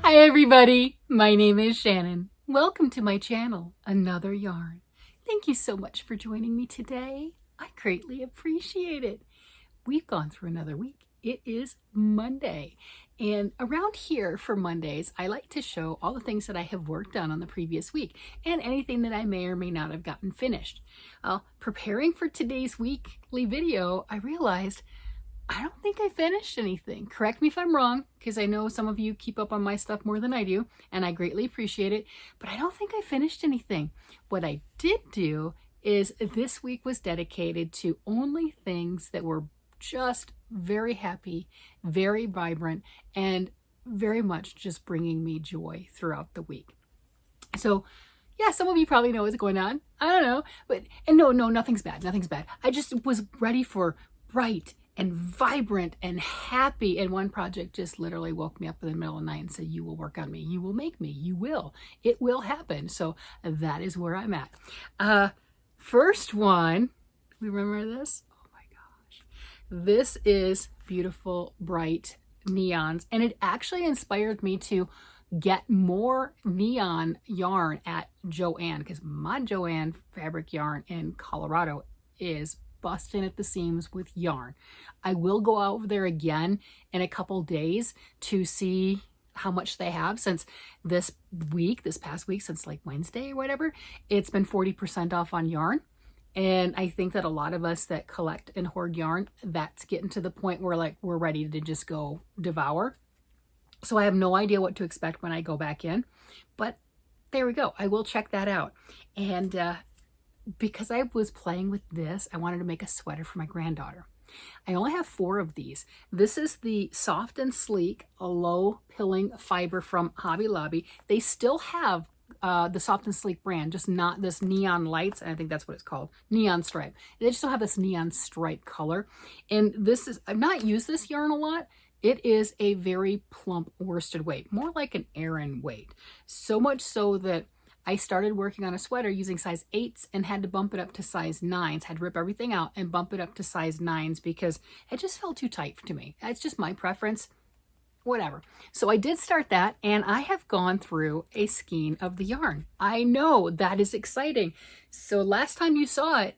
Hi everybody, my name is Shannon. Welcome to my channel, Another Yarn. Thank you so much for joining me today. I greatly appreciate it. We've gone through another week. It is Monday, and around here for Mondays, I like to show all the things that I have worked on the previous week and anything that I may or may not have gotten finished. Preparing for today's weekly video, I realized I don't think I finished anything. Correct me if I'm wrong, because I know some of you keep up on my stuff more than I do, and I greatly appreciate it, but I don't think I finished anything. What I did do is this week was dedicated to only things that were just very happy, very vibrant, and very much just bringing me joy throughout the week. So yeah, some of you probably know what's going on. I don't know, and no, nothing's bad. Nothing's bad. I just was ready for bright and vibrant and happy, and one project just literally woke me up in the middle of the night and said, you will work on me, you will make me, you will, it will happen. So that is where I'm at. First one, remember this? Oh my gosh, this is beautiful bright neons, and it actually inspired me to get more neon yarn at Joann, because my Joann fabric yarn in Colorado is busting at the seams with yarn. I will go over there again in a couple days to see how much they have, since this past week, since like Wednesday or whatever, it's been 40% off on yarn. And I think that a lot of us that collect and hoard yarn, that's getting to the point where we're ready to just go devour. So I have no idea what to expect when I go back in, but there we go. I will check that out. And because I was playing with this, I wanted to make a sweater for my granddaughter. I only have 4 of these. This is the Soft and Sleek, a low pilling fiber from Hobby Lobby. They still have the Soft and Sleek brand, just not this neon lights. I think that's what it's called, neon stripe. They just don't have this neon stripe color. And this is, I've not used this yarn a lot. It is a very plump worsted weight, more like an Aran weight. So much so that I started working on a sweater using size 8s and had to bump it up to size 9s, had to rip everything out and bump it up to size 9s because it just felt too tight to me. That's just my preference, whatever. So I did start that, and I have gone through a skein of the yarn. I know that is exciting. So last time you saw it,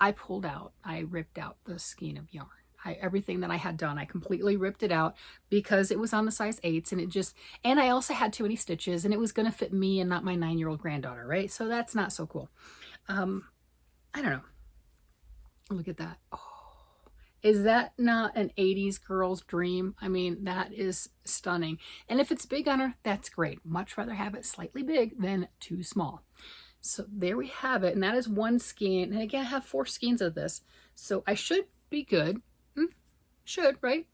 I ripped out the skein of yarn. Everything that I had done, I completely ripped it out because it was on the size 8s, and I also had too many stitches, and it was going to fit me and not my 9-year-old granddaughter, right? So that's not so cool. I don't know. Look at that. Oh, is that not an 80s girl's dream? I mean, that is stunning. And if it's big on her, that's great. Much rather have it slightly big than too small. So there we have it. And that is one skein. And again, I have 4 skeins of this. So I should be good. Should, right?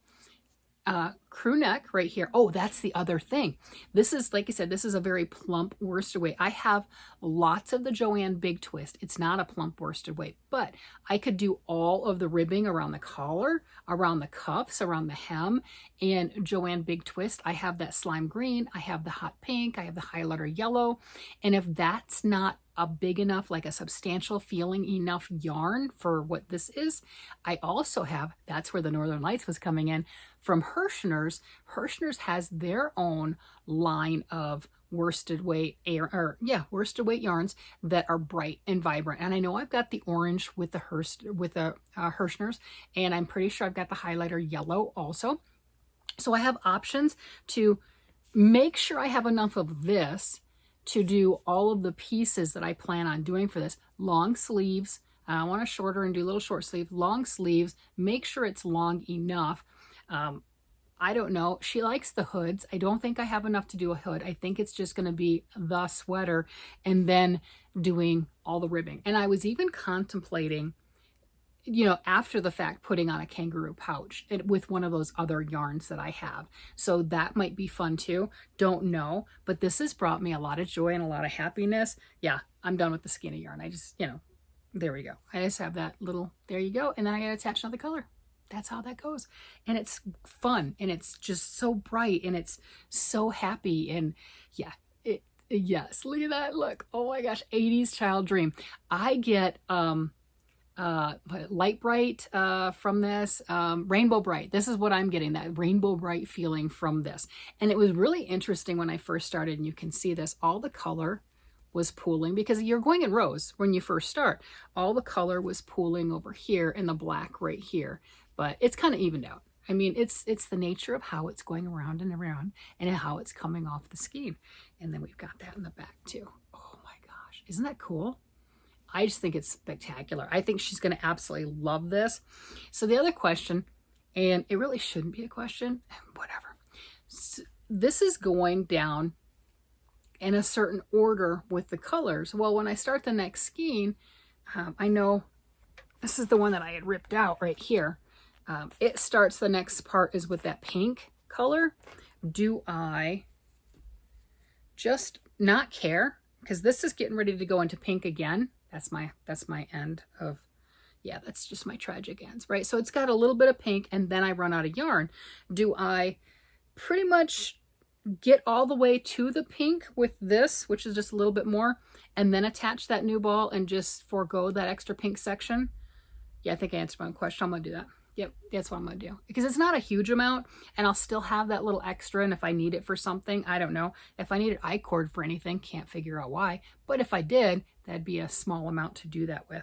Crew neck right here. Oh, that's the other thing. This is, like I said, this is a very plump worsted weight. I have lots of the Joann Big Twist. It's not a plump worsted weight, but I could do all of the ribbing around the collar, around the cuffs, around the hem, and Joann Big Twist. I have that slime green, I have the hot pink, I have the highlighter yellow, and if that's not a big enough, like a substantial feeling enough yarn for what this is, I also have, that's where the Northern Lights was coming in, from Hirschner's. Hirschner's has their own line of worsted weight worsted weight yarns that are bright and vibrant. And I know I've got the orange with the Hirschner's, and I'm pretty sure I've got the highlighter yellow also. So I have options to make sure I have enough of this to do all of the pieces that I plan on doing for this. Long sleeves. I want to shorter and do a little short sleeve. Long sleeves. Make sure it's long enough. I don't know. She likes the hoods. I don't think I have enough to do a hood. I think it's just going to be the sweater and then doing all the ribbing. And I was even contemplating, you know, after the fact, putting on a kangaroo pouch with one of those other yarns that I have. So that might be fun too. Don't know. But this has brought me a lot of joy and a lot of happiness. Yeah, I'm done with the skein of yarn. I just, you know, there we go. I just have that little, there you go. And then I got to attach another color. That's how that goes. And it's fun, and it's just so bright, and it's so happy. And yeah, yes, look at that. Look, oh my gosh, 80s child dream. I get light bright from this, rainbow bright. This is what I'm getting, that rainbow bright feeling from this. And it was really interesting when I first started, and you can see this, all the color was pooling, because you're going in rows when you first start. All the color was pooling over here and the black right here, but it's kind of evened out. I mean, it's the nature of how it's going around and around and how it's coming off the skein. And then we've got that in the back too. Oh my gosh, isn't that cool? I just think it's spectacular. I think she's going to absolutely love this. So the other question, and it really shouldn't be a question, whatever. So this is going down in a certain order with the colors. Well, when I start the next skein, I know this is the one that I had ripped out right here. It starts, the next part is with that pink color. Do I just not care? Because this is getting ready to go into pink again. That's my end of, yeah, that's just my tragic ends, right? So it's got a little bit of pink, and then I run out of yarn. Do I pretty much get all the way to the pink with this, which is just a little bit more, and then attach that new ball and just forego that extra pink section? Yeah, I think I answered my own question. I'm going to do that. Yep, that's what I'm going to do. Because it's not a huge amount, and I'll still have that little extra, and if I need it for something, I don't know. If I needed I-cord for anything, can't figure out why. But if I did, that'd be a small amount to do that with.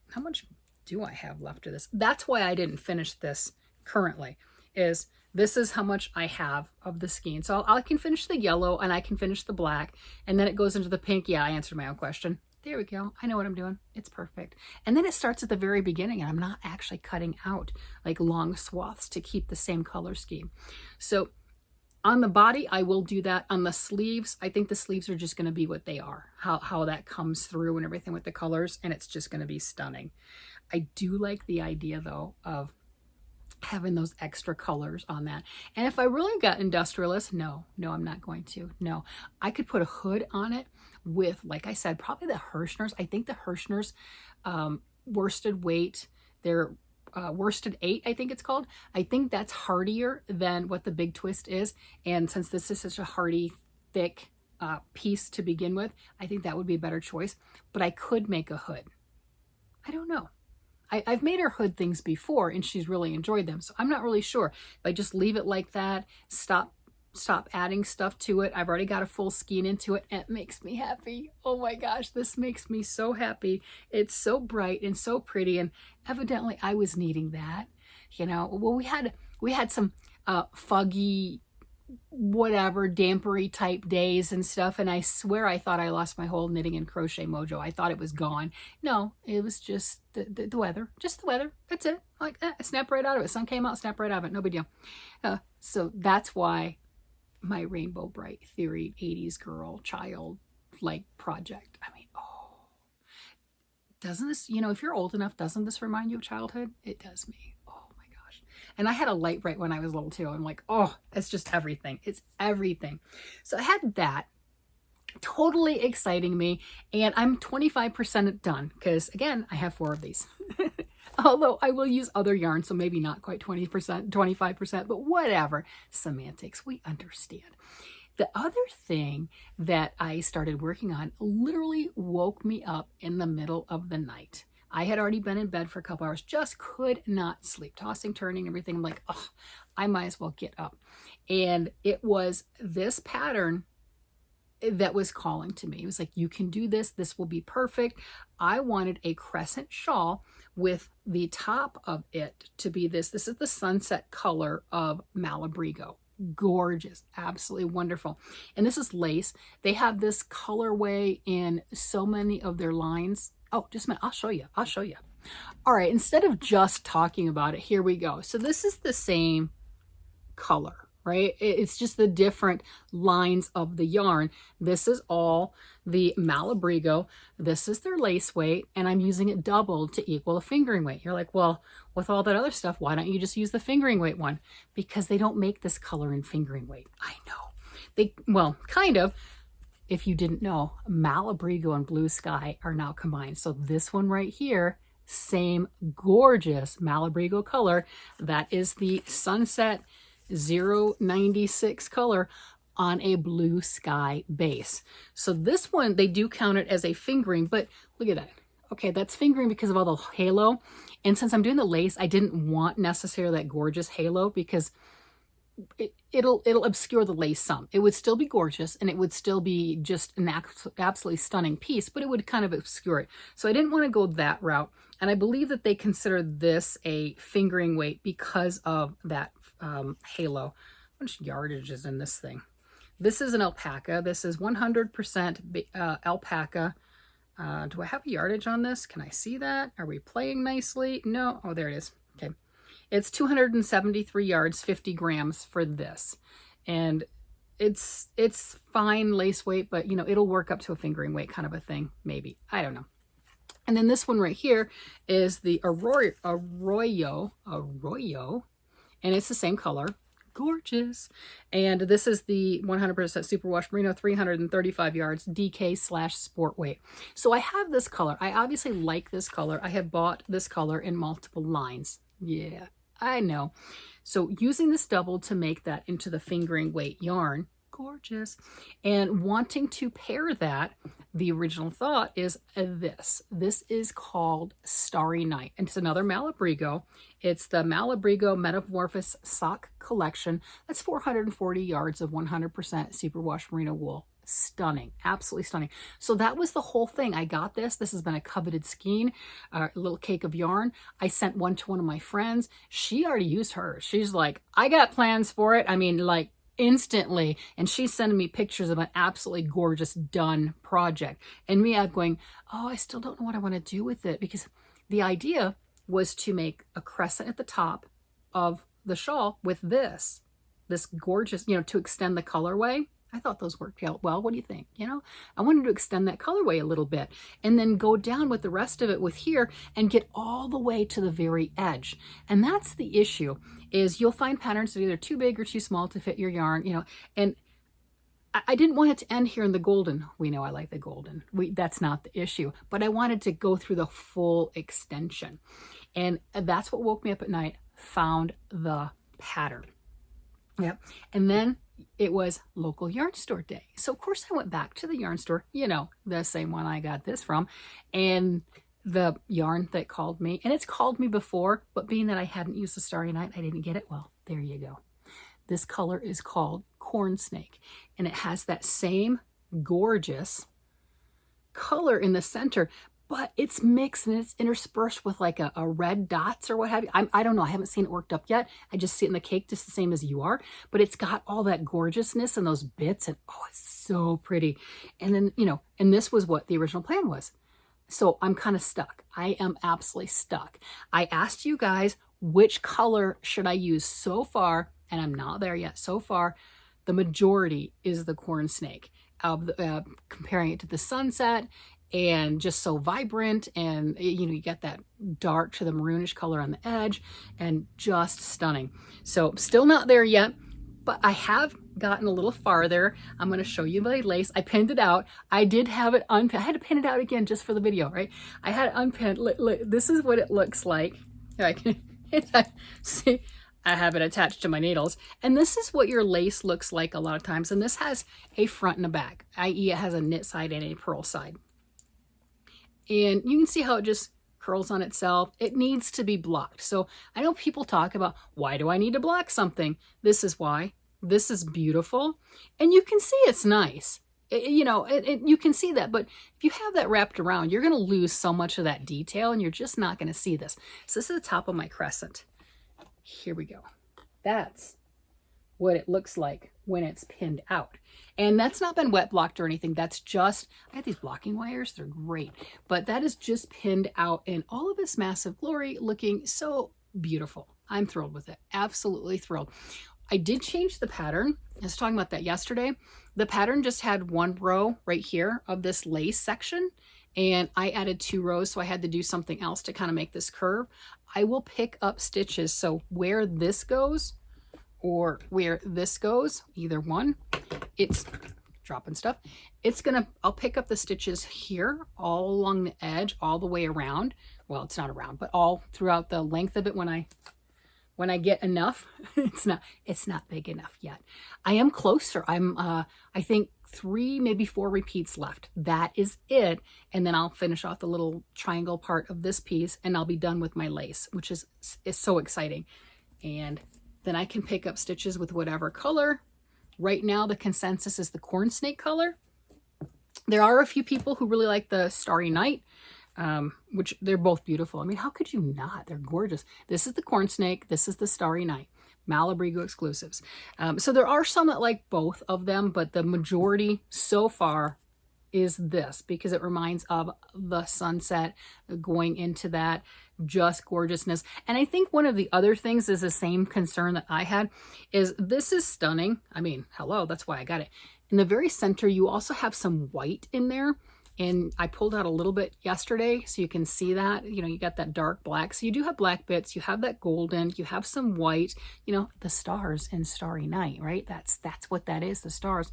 How much do I have left of this? That's why I didn't finish this currently, is this is how much I have of the skein. So I can finish the yellow, and I can finish the black, and then it goes into the pink. Yeah, I answered my own question. There we go. I know what I'm doing. It's perfect. And then it starts at the very beginning, and I'm not actually cutting out like long swaths to keep the same color scheme. So on the body, I will do that. On the sleeves, I think the sleeves are just going to be what they are, how that comes through and everything with the colors, and it's just going to be stunning. I do like the idea, though, of having those extra colors on that. And if I really got industrialist, no, I'm not going to. No, I could put a hood on it with, like I said, probably the Hirschners. I think the Hirschners worsted weight, they're worsted 8, I think it's called. I think that's hardier than what the Big Twist is. And since this is such a hardy, thick piece to begin with, I think that would be a better choice. But I could make a hood. I don't know. I've made her hood things before, and she's really enjoyed them. So I'm not really sure. If I just leave it like that, stop adding stuff to it. I've already got a full skein into it, and it makes me happy. Oh my gosh, this makes me so happy. It's so bright and so pretty, and evidently I was needing that. You know, well, we had some foggy, whatever, dampery type days and stuff, and I swear I thought I lost my whole knitting and crochet mojo. I thought it was gone. No, it was just the weather. Just the weather. That's it. Like that. I snapped right out of it. Sun came out, snapped right out of it. No big deal. So that's why my Rainbow Bright Theory 80s girl child like project. I mean, oh, doesn't this, you know, if you're old enough, doesn't this remind you of childhood? It does me. Oh my gosh. And I had a light bright when I was little too. I'm like, oh, it's just everything. It's everything. So I had that totally exciting me, and I'm 25% done because again, I have 4 of these. Although I will use other yarn, so maybe not quite 20%, 25%, but whatever. Semantics, we understand. The other thing that I started working on literally woke me up in the middle of the night. I had already been in bed for a couple hours, just could not sleep, tossing, turning, everything. I'm like, oh, I might as well get up. And it was this pattern that was calling to me. It was like, you can do this. This will be perfect. I wanted a crescent shawl with the top of it to be this. This is the sunset color of Malabrigo. Gorgeous. Absolutely wonderful. And this is lace. They have this colorway in so many of their lines. Oh, just a minute. I'll show you. I'll show you. All right. Instead of just talking about it, here we go. So this is the same color, right? It's just the different lines of the yarn. This is all the Malabrigo. This is their lace weight, and I'm using it doubled to equal a fingering weight. You're like, well, with all that other stuff, why don't you just use the fingering weight one? Because they don't make this color in fingering weight. I know. Well, kind of. If you didn't know, Malabrigo and Blue Sky are now combined. So this one right here, same gorgeous Malabrigo color. That is the Sunset 096 color on a Blue Sky base. So this one, they do count it as a fingering, but look at that. Okay, that's fingering because of all the halo. And since I'm doing the lace, I didn't want necessarily that gorgeous halo because it'll obscure the lace some. It would still be gorgeous and it would still be just an absolutely stunning piece, but it would kind of obscure it. So I didn't want to go that route. And I believe that they consider this a fingering weight because of that halo. How much yardage is in this thing? This is an alpaca. This is 100% alpaca. Do I have a yardage on this? Can I see that? Are we playing nicely? No. Oh, there it is. Okay. It's 273 yards, 50 grams for this. And it's fine lace weight, but you know, it'll work up to a fingering weight kind of a thing, maybe. I don't know. And then this one right here is the Arroyo, and it's the same color. Gorgeous. And this is the 100% superwash merino, 335 yards, DK/sport weight. So I have this color. I obviously like this color. I have bought this color in multiple lines. Yeah, I know. So using this double to make that into the fingering weight yarn, gorgeous. And wanting to pair that, the original thought is this. This is called Starry Night. And it's another Malabrigo. It's the Malabrigo Metamorphosis sock collection. That's 440 yards of 100% superwash merino wool. Stunning, absolutely stunning. So that was the whole thing. I got this. This has been a coveted skein, a little cake of yarn. I sent one to one of my friends. She already used hers. She's like, I got plans for it. I mean, like, instantly. And she's sending me pictures of an absolutely gorgeous done project. And me, I'm going, oh, I still don't know what I want to do with it, because the idea was to make a crescent at the top of the shawl with this gorgeous, you know, to extend the colorway. I thought those worked out well. What do you think? You know, I wanted to extend that colorway a little bit and then go down with the rest of it with here and get all the way to the very edge. And that's the issue, is you'll find patterns that are either too big or too small to fit your yarn, you know, and I didn't want it to end here in the golden. We know I like the golden. That's not the issue, but I wanted to go through the full extension. And that's what woke me up at night, found the pattern. Yep. And then it was local yarn store day. So of course I went back to the yarn store, you know, the same one I got this from, and the yarn that called me, and it's called me before, but being that I hadn't used the Starry Night, I didn't get it. Well, there you go. This color is called Corn Snake, and it has that same gorgeous color in the center, but it's mixed and it's interspersed with like a red dots or what have you. I don't know. I haven't seen it worked up yet. I just see it in the cake just the same as you are, but it's got all that gorgeousness and those bits, and oh, it's so pretty. And then, you know, and this was what the original plan was. So I'm kind of stuck. I am absolutely stuck. I asked you guys, which color should I use so far? And I'm not there yet. So far, the majority is the Corn Snake. Comparing it to the Sunset, and just so vibrant, and you know, you get that dark to the maroonish color on the edge, and just stunning. So still not there yet, but I have gotten a little farther. I'm going to show you my lace. I pinned it out. I did have it unpinned. I had to pin it out again just for the video, right? I had it unpinned. Look, this is what it looks like. I can see. I have it attached to my needles. And this is what your lace looks like a lot of times. And this has a front and a back, i.e. it has a knit side and a purl side. And you can see how it just curls on itself. It needs to be blocked. So I know people talk about, why do I need to block something? This is why. This is beautiful. And you can see it's nice. You know, you can see that. But if you have that wrapped around, you're going to lose so much of that detail, and you're just not going to see this. So this is the top of my crescent. Here we go. That's what it looks like when it's pinned out. And that's not been wet blocked or anything. That's just, I have these blocking wires. They're great. But that is just pinned out in all of its massive glory, looking so beautiful. I'm thrilled with it. Absolutely thrilled. I did change the pattern. I was talking about that yesterday. The pattern just had one row right here of this lace section, and I added 2 rows, so I had to do something else to kind of make this curve. I will pick up stitches, so where this goes or where this goes, either one, it's dropping stuff. I'll pick up the stitches here all along the edge, all the way around. Well, it's not around, but all throughout the length of it when I get enough. It's not big enough yet. I am closer. I'm I think 3, maybe 4 repeats left. That is it. And then I'll finish off the little triangle part of this piece and I'll be done with my lace, which is so exciting. And then I can pick up stitches with whatever color. Right now, the consensus is the corn snake color. There are a few people who really like the Starry Night, which they're both beautiful. I mean, how could you not? They're gorgeous. This is the corn snake. This is the Starry Night. Malabrigo exclusives. So there are some that like both of them, but the majority so far is this because it reminds of the sunset going into that just gorgeousness. And I think one of the other things is the same concern that I had is this is stunning. I mean, hello, that's why I got it. In the very center, you also have some white in there. And I pulled out a little bit yesterday so you can see that, you know, you got that dark black. So you do have black bits, you have that golden, you have some white, you know, the stars in Starry Night, right? That's what that is, the stars.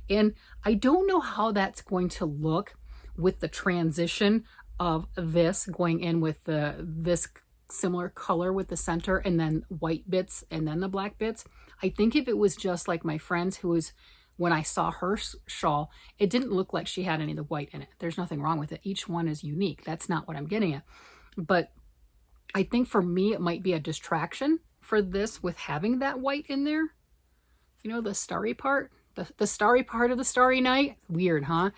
And I don't know how that's going to look with the transition of this going in with this similar color with the center and then white bits and then the black bits. I think if it was just like my friend's who was, when I saw her shawl, it didn't look like she had any of the white in it. There's nothing wrong with it. Each one is unique. That's not what I'm getting at. But I think for me, it might be a distraction for this with having that white in there. You know, the starry part, the starry part of the Starry Night. Weird, huh?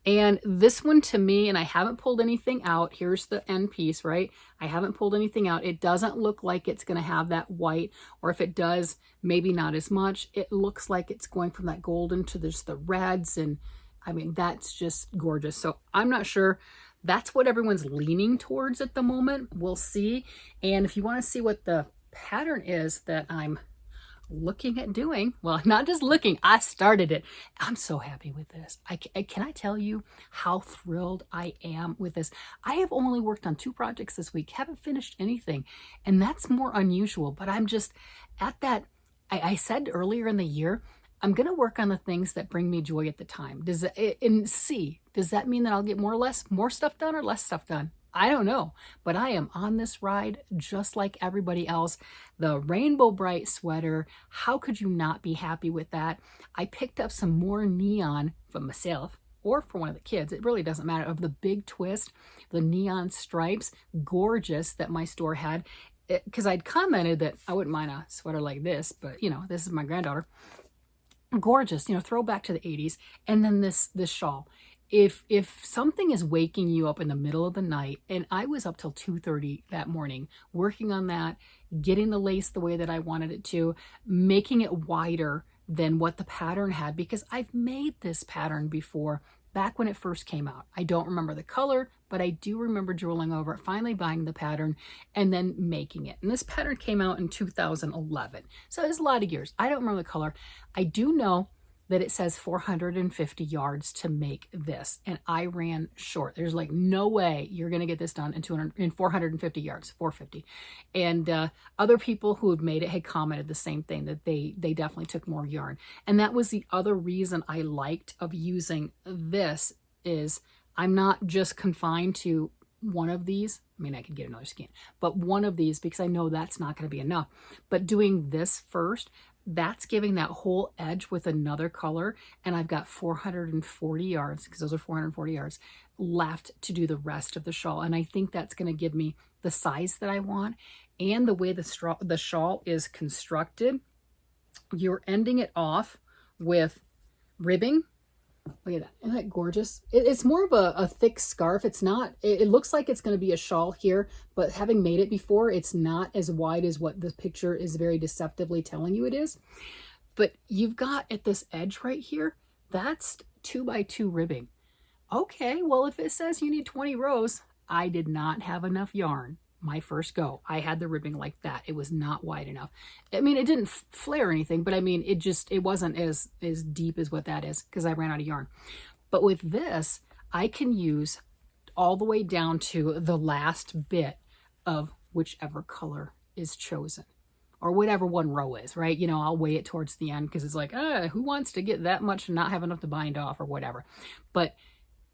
And this one to me, and I haven't pulled anything out. Here's the end piece, right? I haven't pulled anything out. It doesn't look like it's going to have that white, or if it does, maybe not as much. It looks like it's going from that golden to just the reds. And I mean, that's just gorgeous. So I'm not sure. That's what everyone's leaning towards at the moment. We'll see. And if you want to see what the pattern is that I'm looking at doing, well, not just looking, I started it. I'm so happy with this. Can I tell you how thrilled I am with this? I have only worked on 2 projects this week, haven't finished anything, and that's more unusual, but I'm just at that. I said earlier in the year, I'm going to work on the things that bring me joy at the time. Does that mean that I'll get more stuff done or less stuff done? I don't know, but I am on this ride just like everybody else. The Rainbow Bright sweater, how could you not be happy with that? I picked up some more neon for myself or for one of the kids. It really doesn't matter. Of the big twist, the neon stripes, gorgeous that my store had. Because I'd commented that I wouldn't mind a sweater like this, but you know, this is my granddaughter. Gorgeous, you know, throwback to the 80s. And then this shawl. If something is waking you up in the middle of the night, and I was up till 2:30 that morning working on that, getting the lace the way that I wanted it to, making it wider than what the pattern had, because I've made this pattern before back when it first came out. I don't remember the color, but I do remember drooling over it, finally buying the pattern and then making it. And this pattern came out in 2011. So it's a lot of years. I don't remember the color. I do know that it says 450 yards to make this, and I ran short. There's like no way you're going to get this done in 450 yards, 450. And other people who had made it had commented the same thing, that they definitely took more yarn. And that was the other reason I liked of using this, is I'm not just confined to one of these. I mean, I could get another skein, but one of these, because I know that's not going to be enough. But doing this first, that's giving that whole edge with another color, and I've got 440 yards, because those are 440 yards left to do the rest of the shawl. And I think that's going to give me the size that I want, and the way the shawl is constructed. You're ending it off with ribbing. Look at that. Isn't that gorgeous? It's more of a thick scarf. It's not, it looks like it's going to be a shawl here, but having made it before, it's not as wide as what the picture is very deceptively telling you it is. But you've got at this edge right here, that's 2x2 ribbing. Okay, well, if it says you need 20 rows, I did not have enough yarn. My first go, I had the ribbing like that. It was not wide enough. I mean, it didn't flare or anything, but I mean, it wasn't as deep as what that is, because I ran out of yarn. But with this, I can use all the way down to the last bit of whichever color is chosen, or whatever one row is, right? You know, I'll weigh it towards the end, because it's like, who wants to get that much and not have enough to bind off or whatever. But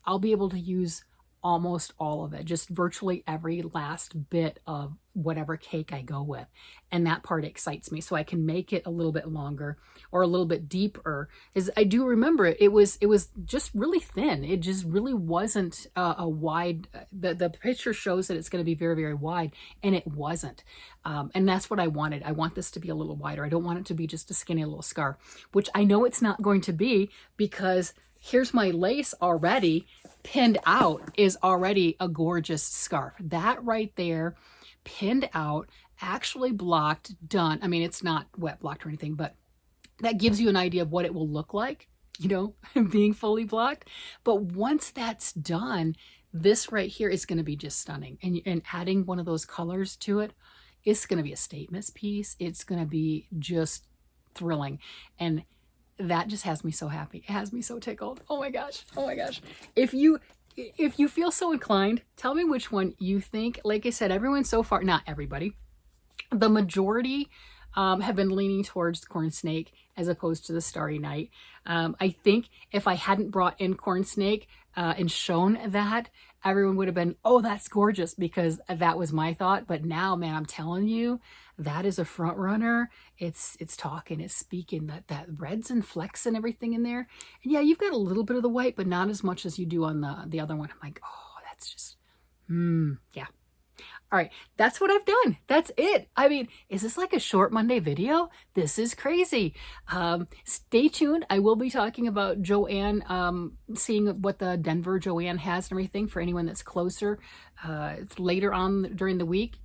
I'll be able to use almost all of it, just virtually every last bit of whatever cake I go with. And that part excites me. So I can make it a little bit longer or a little bit deeper. As I do remember it was just really thin. It just really wasn't a wide, the picture shows that it's going to be very, very wide, and it wasn't. And that's what I wanted. I want this to be a little wider. I don't want it to be just a skinny little scarf, which I know it's not going to be, because here's my lace already pinned out, is already a gorgeous scarf. That right there, pinned out, actually blocked, done. I mean, it's not wet blocked or anything, but that gives you an idea of what it will look like, you know, being fully blocked. But once that's done, this right here is going to be just stunning. And adding one of those colors to it, it's going to be a statement piece. It's going to be just thrilling. And that just has me so happy. It has me so tickled. Oh my gosh. Oh my gosh. If you feel so inclined, tell me which one you think. Like I said, everyone so far, not everybody, the majority have been leaning towards the corn snake as opposed to the Starry Night. I think if I hadn't brought in corn snake and shown that, everyone would have been, oh, that's gorgeous, because that was my thought. But now, man, I'm telling you, that is a front runner. It's talking, it's speaking, that reds and flecks and everything in there. And yeah, you've got a little bit of the white, but not as much as you do on the other one. I'm like, oh, that's just, yeah. All right, that's what I've done. That's it. I mean, is this like a short Monday video? This is crazy. Stay tuned. I will be talking about Joanne, seeing what the Denver Joanne has and everything for anyone that's closer later on during the week.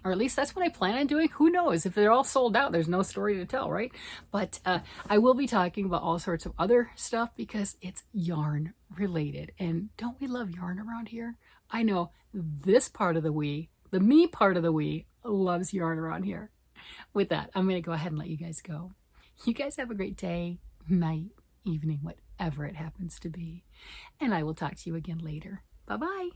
Or at least that's what I plan on doing. Who knows? If they're all sold out, there's no story to tell, right? But I will be talking about all sorts of other stuff because it's yarn related. And don't we love yarn around here? I know this part of the the me part of the we loves yarn around here. With that, I'm going to go ahead and let you guys go. You guys have a great day, night, evening, whatever it happens to be. And I will talk to you again later. Bye-bye.